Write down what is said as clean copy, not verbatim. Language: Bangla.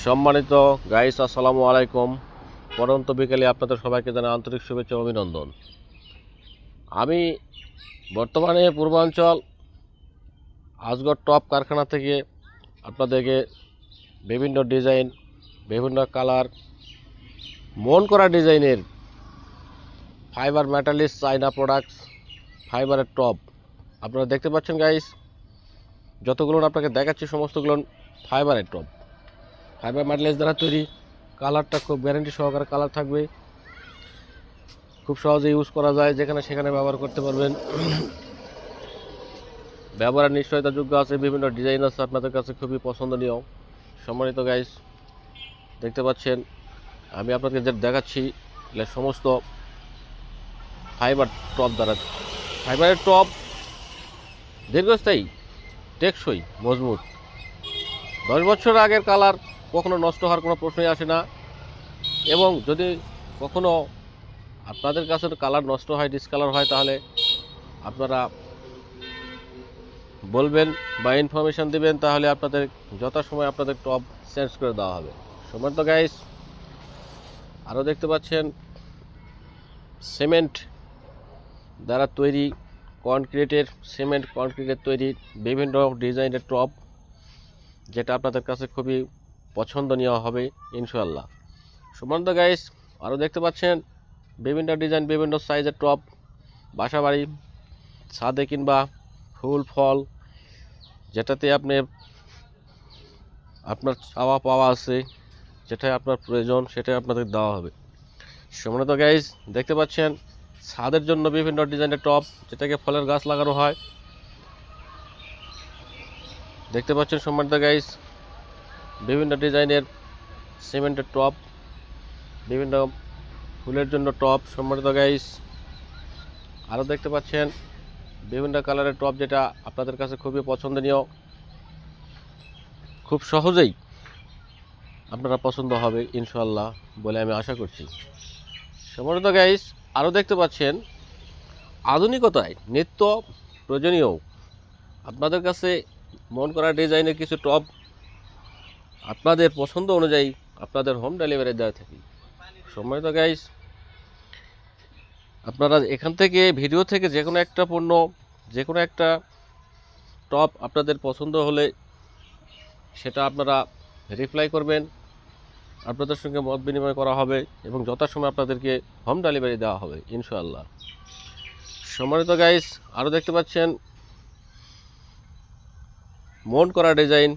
সম্মানিত গাইস, আসসালামু আলাইকুম। পরন্ত বিকেলে আপনাদের সবাইকে জানাই আন্তরিক শুভেচ্ছা ও অভিনন্দন। আমি বর্তমানে পূর্বাঞ্চল আজগর টপ কারখানা থেকে আপনাদেরকে বিভিন্ন ডিজাইন, বিভিন্ন কালার, মন করা ডিজাইনের ফাইবার মেটালিক্স চাইনা প্রোডাক্টস, ফাইবারের টপ আপনারা দেখতে পাচ্ছেন গাইস। যতগুলো আপনাকে দেখাচ্ছি সমস্তগুলো ফাইবারের টপ, ফাইবার মেটালিক্স দ্বারা তৈরি। কালারটা খুব গ্যারান্টি সহকারে কালার থাকবে, খুব সহজে ইউজ করা যায়, যেখানে সেখানে ব্যবহার করতে পারবেন। ব্যবহারের নিশ্চয়তাযোগ্য আছে, বিভিন্ন ডিজাইন আছে আপনাদের কাছে খুবই পছন্দনীয়। সম্মানিত গাইস, দেখতে পাচ্ছেন আমি আপনাদের যে দেখাচ্ছি এগুলো সমস্ত ফাইবার টপ দ্বারা। ফাইবারের টপ দীর্ঘস্থায়ী, টেকসই, মজবুত। 10 বছর আগের কালার কখনো নষ্ট হওয়ার কোনো প্রশ্নই আসে না। এবং যদি কখনো আপনাদের কাছে কালার নষ্ট হয়, ডিসকালার হয়, তাহলে আপনারা বলবেন বা ইনফরমেশান দিবেন, তাহলে আপনাদের যথাসময়ে আপনাদের টপ চেঞ্জ করে দেওয়া হবে। সম্মানিত গাইস, আরও দেখতে পাচ্ছেন সিমেন্ট দ্বারা তৈরি, সিমেন্ট কনক্রিটের তৈরি বিভিন্ন ডিজাইনের টপ, যেটা আপনাদের কাছে খুবই পছন্দনীয় হবে ইনশাআল্লাহ। সম্মানিত গাইস, আরও দেখতে পাচ্ছেন বিভিন্ন ডিজাইন, বিভিন্ন সাইজের টপ, বাসাবাড়ি, ছাদে কিংবা ফুল ফল, যেটাতে আপনার চাওয়া পাওয়া আছে, যেটাই আপনার প্রয়োজন সেটাই আপনাদের দেওয়া হবে। সম্মানিত গাইস, দেখতে পাচ্ছেন ছাদের জন্য বিভিন্ন ডিজাইনের টপ, যেটাকে ফলের গাছ লাগানো হয়। দেখতে পাচ্ছেন সম্মানিত গাইস বিভিন্ন ডিজাইনের সিমেন্টের টপ, বিভিন্ন ফুলের জন্য টপ। সম্মানিত গাইস, আরও দেখতে পাচ্ছেন বিভিন্ন কালারের টপ, যেটা আপনাদের কাছে খুবই পছন্দনীয়, খুব সহজেই আপনারা পছন্দ হবে ইনশাআল্লাহ বলে আমি আশা করছি। সম্মানিত গাইস, আরও দেখতে পাচ্ছেন আধুনিকতায় নিত্য প্রয়োজনীয় আপনাদের কাছে মন করা ডিজাইনের কিছু টপ আপনাদের পছন্দ অনুযায়ী আপনাদের হোম ডেলিভারি দেওয়া থাকি। সম্মানিত গাইস, আপনারা এখান থেকে ভিডিও থেকে যে কোনো একটা পণ্য, যে কোনো একটা টপ আপনাদের পছন্দ হলে সেটা আপনারা রিপ্লাই করবেন, আপনাদের সঙ্গে মত বিনিময় করা হবে এবং যথাসময়ে আপনাদেরকে হোম ডেলিভারি দেওয়া হবে ইনশাআল্লাহ। সম্মানিত গাইস, আরও দেখতে পাচ্ছেন মন করা ডিজাইন,